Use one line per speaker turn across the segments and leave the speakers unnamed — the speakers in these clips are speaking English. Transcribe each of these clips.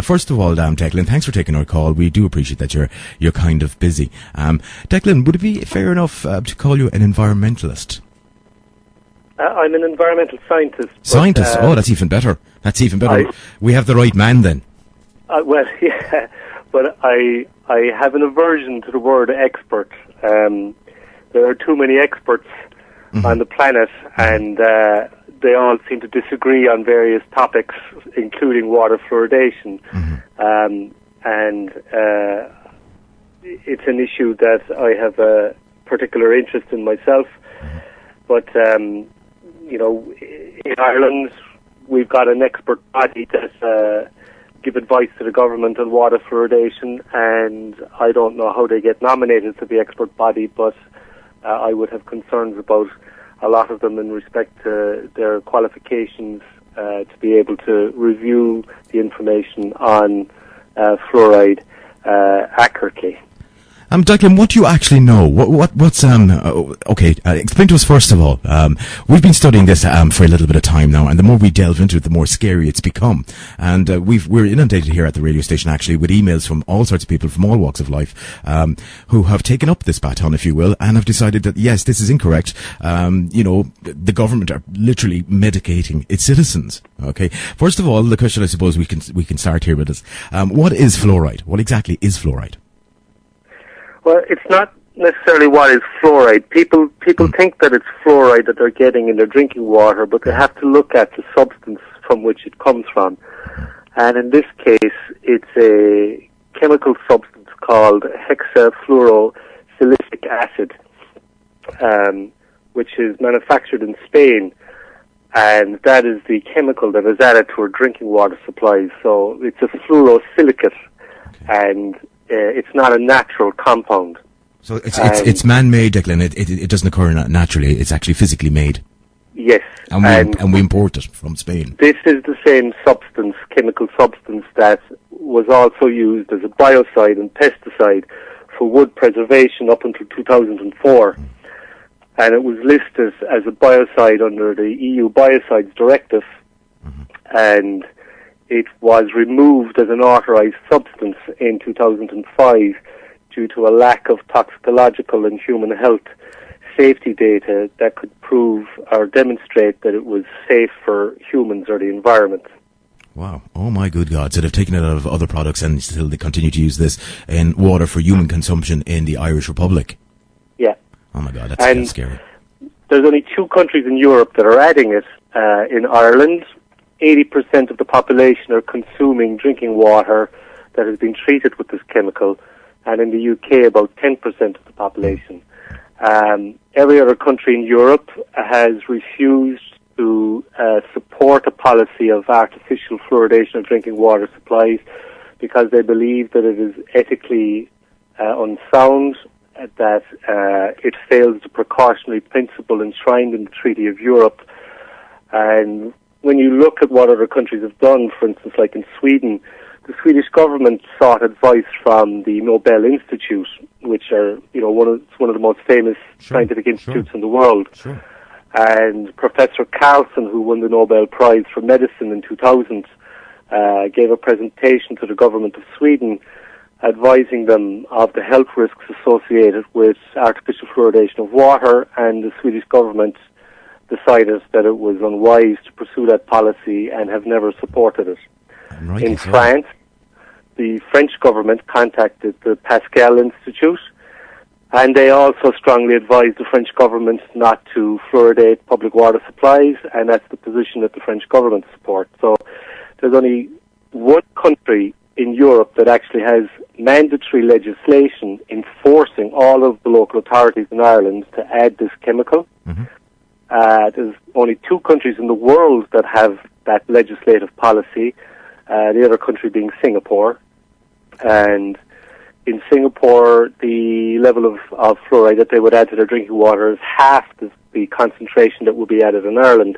First of all, Declan, thanks for taking our call. We do appreciate that you're kind of busy. Declan, would it be fair enough to call you an environmentalist?
I'm an environmental scientist.
Scientist? That's even better. We have the right man then.
Well, yeah, but I have an aversion to the word expert. There are too many experts on the planet, and they all seem to disagree on various topics, including water fluoridation. And it's an issue that I have a particular interest in myself. But, you know, in Ireland, we've got an expert body that give advice to the government on water fluoridation, and I don't know how they get nominated to the expert body, but I would have concerns about a lot of them in respect to their qualifications to be able to review the information on fluoride accurately.
Declan, what do you actually know? What's okay, explain to us first of all. We've been studying this for a little bit of time now, and the more we delve into it, the more scary it's become. And we're inundated here at the radio station actually with emails from all sorts of people from all walks of life who have taken up this baton, if you will, and have decided that yes, this is incorrect. You know, the government are literally medicating its citizens. Okay, first of all, the question I suppose we can start here with is what is fluoride? What exactly is fluoride?
Well, it's not necessarily what is fluoride. People think that it's fluoride that they're getting in their drinking water, but they have to look at the substance from which it comes from. And in this case, it's a chemical substance called hexafluorosilicic acid, which is manufactured in Spain. And that is the chemical that is added to our drinking water supplies. So it's a fluorosilicate, and it's not a natural compound.
So it's man-made, Declan. It doesn't occur naturally. It's actually physically made.
Yes.
And we import it from Spain.
This is the same substance, chemical substance, that was also used as a biocide and pesticide for wood preservation up until 2004. And it was listed as a biocide under the EU Biocides Directive. And it was removed as an authorized substance in 2005 due to a lack of toxicological and human health safety data that could prove or demonstrate that it was safe for humans or the environment.
Wow. Oh my good God. So they've taken it out of other products and still they continue to use this in water for human consumption in the Irish Republic.
Yeah.
Oh my God, that's scary.
There's only 2 countries in Europe that are adding it. In Ireland, 80% of the population are consuming drinking water that has been treated with this chemical, and in the UK about 10% of the population. Every other country in Europe has refused to support a policy of artificial fluoridation of drinking water supplies because they believe that it is ethically unsound, that it fails the precautionary principle enshrined in the Treaty of Europe. And when you look at what other countries have done, for instance, like in Sweden, the Swedish government sought advice from the Nobel Institute, which are, you know, one of the most famous scientific institutes in the world. And Professor Carlson, who won the Nobel Prize for Medicine in 2000, gave a presentation to the government of Sweden advising them of the health risks associated with artificial fluoridation of water, and the Swedish government decided that it was unwise to pursue that policy and have never supported it. In France, the French government contacted the Pascal Institute, and they also strongly advised the French government not to fluoridate public water supplies, and that's the position that the French government supports. So there's only one country in Europe that actually has mandatory legislation enforcing all of the local authorities in Ireland to add this chemical. There's only 2 countries in the world that have that legislative policy, the other country being Singapore. And in Singapore, the level of fluoride that they would add to their drinking water is half the concentration that would be added in Ireland.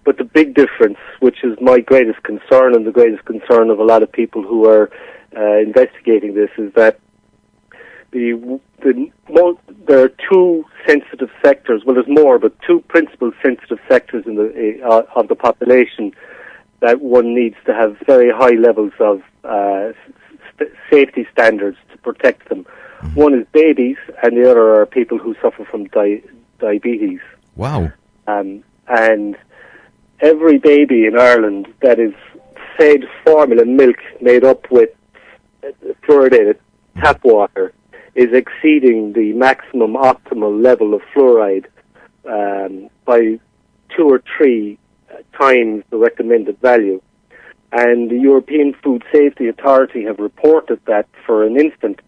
But the big difference, which is my greatest concern and the greatest concern of a lot of people who are investigating this, is that there are 2 sensitive sectors. Well, there's more, but 2 principal sensitive sectors in of the population that one needs to have very high levels of safety standards to protect them. Mm-hmm. One is babies, and the other are people who suffer from diabetes.
Wow.
And every baby in Ireland that is fed formula milk made up with fluoridated tap water is exceeding the maximum optimal level of fluoride by 2 or 3 times the recommended value. And the European Food Safety Authority have reported that for an infant,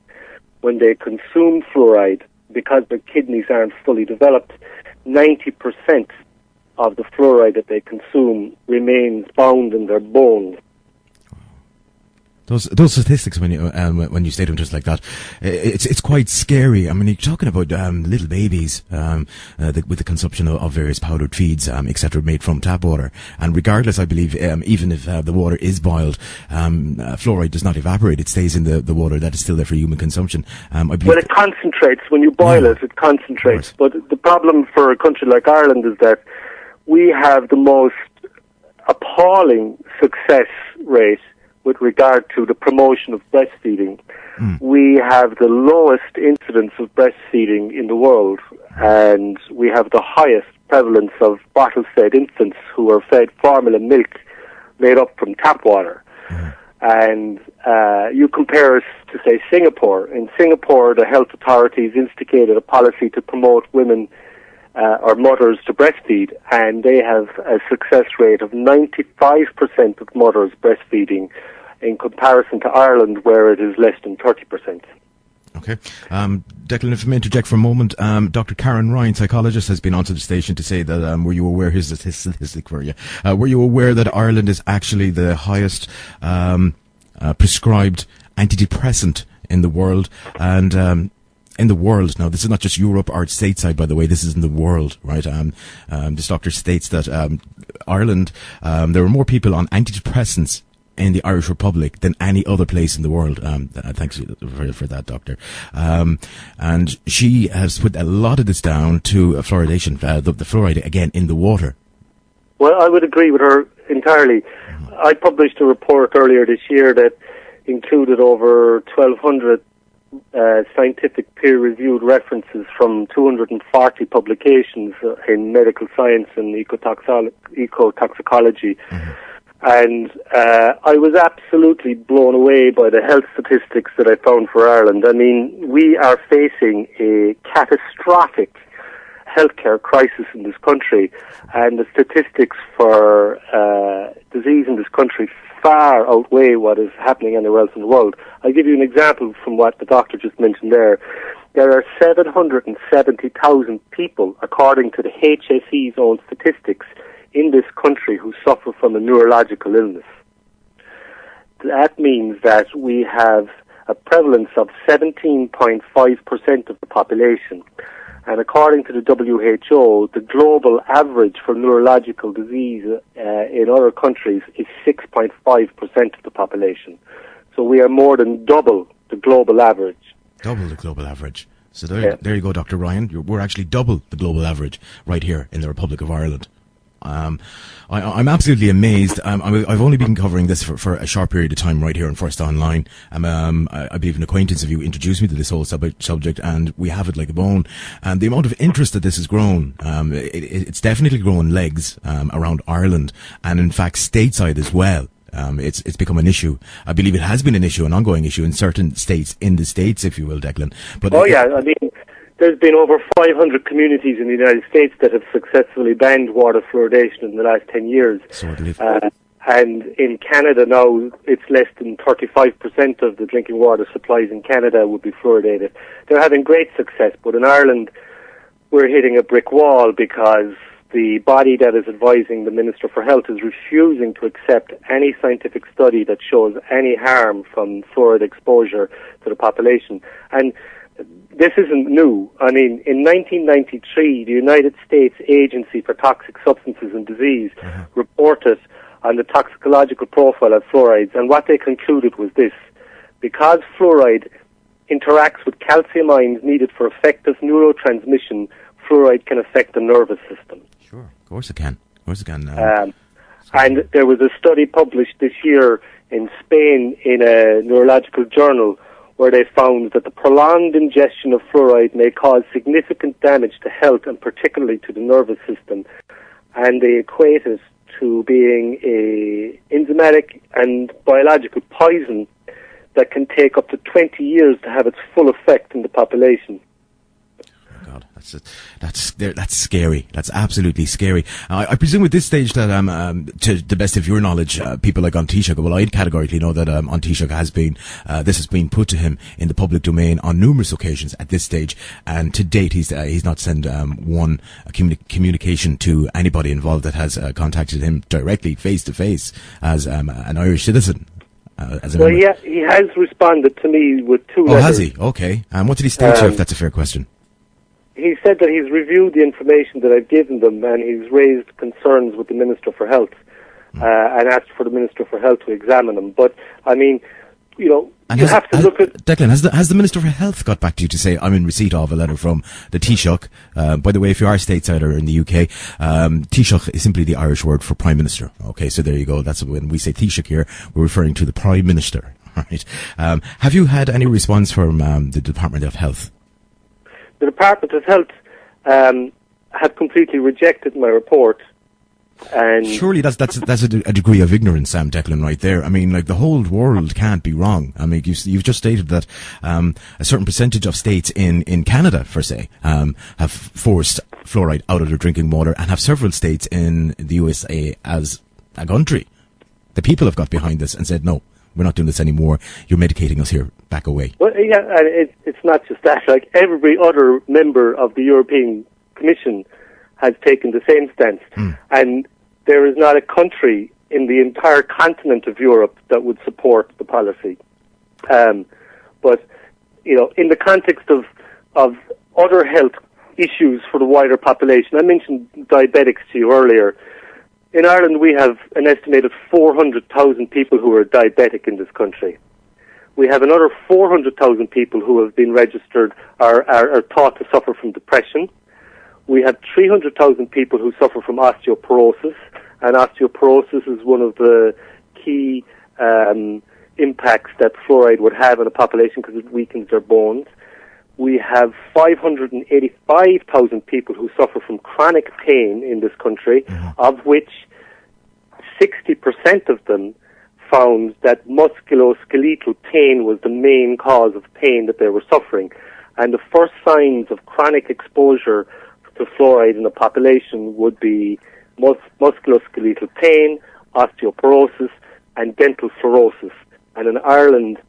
when they consume fluoride, because their kidneys aren't fully developed, 90% of the fluoride that they consume remains bound in their bones.
Those statistics, when you state them just like that, it's quite scary. I mean, you're talking about little babies with the consumption of various powdered feeds, etc., made from tap water. And regardless, I believe, even if the water is boiled, fluoride does not evaporate; it stays in the water that is still there for human consumption. I believe
well, it concentrates when you boil it concentrates. But the problem for a country like Ireland is that we have the most appalling success rate with regard to the promotion of breastfeeding. We have the lowest incidence of breastfeeding in the world, and we have the highest prevalence of bottle-fed infants who are fed formula milk made up from tap water. And you compare us to, say, Singapore. In Singapore, the health authorities instigated a policy to promote women or mothers to breastfeed, and they have a success rate of 95% of mothers breastfeeding, in comparison to Ireland, where it is less than 30%.
Okay. Declan, if I may interject for a moment, Dr. Karen Ryan, psychologist, has been onto the station to say that, were you aware, here's a statistic for you, were you aware that Ireland is actually the highest prescribed antidepressant in the world? And in the world, now this is not just Europe or stateside, by the way, this is in the world, right? This doctor states that Ireland, there are more people on antidepressants in the Irish Republic than any other place in the world. Thanks for that, Doctor. And she has put a lot of this down to fluoridation, the fluoride, again, in the water.
Well, I would agree with her entirely. I published a report earlier this year that included over 1,200 scientific peer-reviewed references from 240 publications in medical science and ecotoxicology. And I was absolutely blown away by the health statistics that I found for Ireland. I mean, we are facing a catastrophic healthcare crisis in this country, and the statistics for disease in this country far outweigh what is happening anywhere else in the world. I'll give you an example from what the doctor just mentioned there. There are 770,000 people, according to the HSE's own statistics, in this country who suffer from a neurological illness. That means that we have a prevalence of 17.5% of the population. And according to the WHO, the global average for neurological disease in other countries is 6.5% of the population. So we are more than double the global average.
Double the global average. So there you go, Dr. Ryan. We're actually double the global average right here in the Republic of Ireland. I'm absolutely amazed. I've only been covering this for a short period of time right here on First Online. I believe an acquaintance of you introduced me to this whole subject, and we have it like a bone. And the amount of interest that this has grown, it's definitely grown legs around Ireland, and in fact stateside as well. It's become an issue. I believe it has been an issue, an ongoing issue in certain states, in the States, if you will, Declan. But
I mean, there's been over 500 communities in the United States that have successfully banned water fluoridation in the last 10 years.
So I believe.
And in Canada now, it's less than 35% of the drinking water supplies in Canada would be fluoridated. They're having great success, but in Ireland, we're hitting a brick wall because the body that is advising the Minister for Health is refusing to accept any scientific study that shows any harm from fluoride exposure to the population. And this isn't new. I mean, in 1993, the United States Agency for Toxic Substances and Disease reported on the toxicological profile of fluorides, and what they concluded was this: because fluoride interacts with calcium ions needed for effective neurotransmission, fluoride can affect the nervous system.
Sure, of course it can.
And there was a study published this year in Spain in a neurological journal where they found that the prolonged ingestion of fluoride may cause significant damage to health and particularly to the nervous system. And they equate it to being a enzymatic and biological poison that can take up to 20 years to have its full effect in the population.
God, that's scary. That's absolutely scary. I presume at this stage that, to the best of your knowledge, people like Taoiseach, well, I categorically know that Taoiseach has been, this has been put to him in the public domain on numerous occasions at this stage, and to date he's not sent one communication to anybody involved that has contacted him directly, face to face, as an Irish citizen.
Well, yeah, he has responded to me with 2 letters.
Oh, has he? Okay. And what did he state to you, if that's a fair question?
He said that he's reviewed the information that I've given them and he's raised concerns with the Minister for Health and asked for the Minister for Health to examine them. But, I mean, you know, and you have to look at...
Declan, has the Minister for Health got back to you to say, I'm in receipt of a letter from the Taoiseach? By the way, if you are stateside or in the UK, Taoiseach is simply the Irish word for Prime Minister. Okay, so there you go. That's when we say Taoiseach here, we're referring to the Prime Minister. Right. Have you had any response from the Department of Health?
The Department of Health have completely rejected my report. And
surely that's a degree of ignorance, Sam Declan, right there. I mean, like, the whole world can't be wrong. I mean, you've just stated that a certain percentage of states in Canada, per se, have forced fluoride out of their drinking water, and have several states in the USA as a country. The people have got behind this and said, no, we're not doing this anymore. You're medicating us here. Back away.
Well, yeah, and it's not just that. Like, every other member of the European Commission has taken the same stance. And there is not a country in the entire continent of Europe that would support the policy. But, you know, in the context of other health issues for the wider population, I mentioned diabetics to you earlier. In Ireland, we have an estimated 400,000 people who are diabetic in this country. We have another 400,000 people who have been registered or are thought to suffer from depression. We have 300,000 people who suffer from osteoporosis, and osteoporosis is one of the key impacts that fluoride would have on a population because it weakens their bones. We have 585,000 people who suffer from chronic pain in this country, of which 60% of them found that musculoskeletal pain was the main cause of pain that they were suffering. And the first signs of chronic exposure to fluoride in the population would be musculoskeletal pain, osteoporosis, and dental fluorosis. And in Ireland,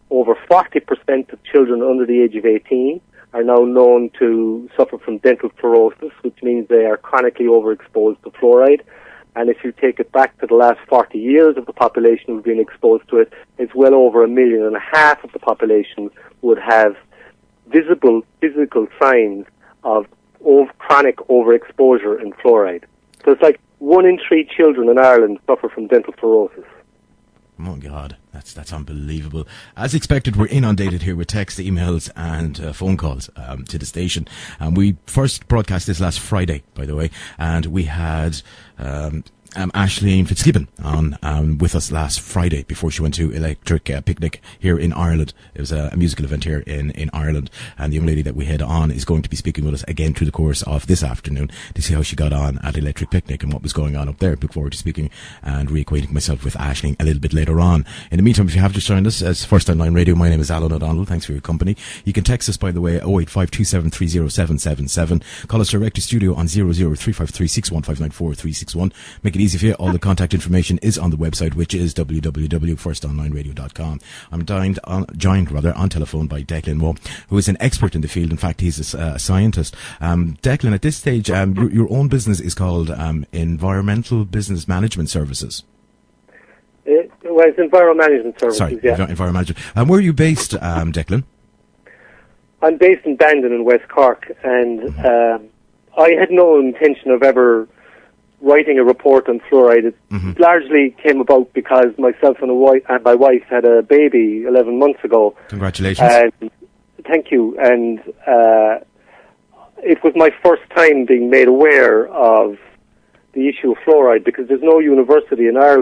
over 40% of children under the age of 18 are now known to suffer from dental fluorosis, which means they are chronically overexposed to fluoride. And if you take it back to the last 40 years of the population who've been exposed to it, it's well over 1.5 million of the population would have visible physical signs of chronic overexposure in fluoride. So it's like 1 in 3 children in Ireland suffer from dental fluorosis.
Oh, God, that's unbelievable. As expected, we're inundated here with texts, emails, and phone calls to the station. We first broadcast this last Friday, by the way, and we had Aisling Fitzgibbon on with us last Friday before she went to Electric Picnic here in Ireland. It was a musical event here in Ireland, and the young lady that we had on is going to be speaking with us again through the course of this afternoon to see how she got on at Electric Picnic and what was going on up there. Look forward to speaking and reacquainting myself with Aisling a little bit later on. In the meantime, if you have just joined us as First Online Radio, my name is Alan O'Donnell. Thanks for your company. You can text us, by the way, 08527307777. Call us direct to studio on 0035361594361. Make it easy for you. All the contact information is on the website, which is www.firstonlineradio.com. I'm joined on telephone by Declan Waugh, who is an expert in the field. In fact, he's a scientist. Declan, at this stage, your own business is called Environmental Business Management Services.
Well, it's Environmental Management Services,
Sorry,
yeah.
Environmental Management. Where are you based, Declan?
I'm based in Bandon in West Cork, and I had no intention of ever writing a report on fluoride. It largely came about because myself and my wife had a baby 11 months ago.
Congratulations.
Thank you. And it was my first time being made aware of the issue of fluoride, because there's no university in Ireland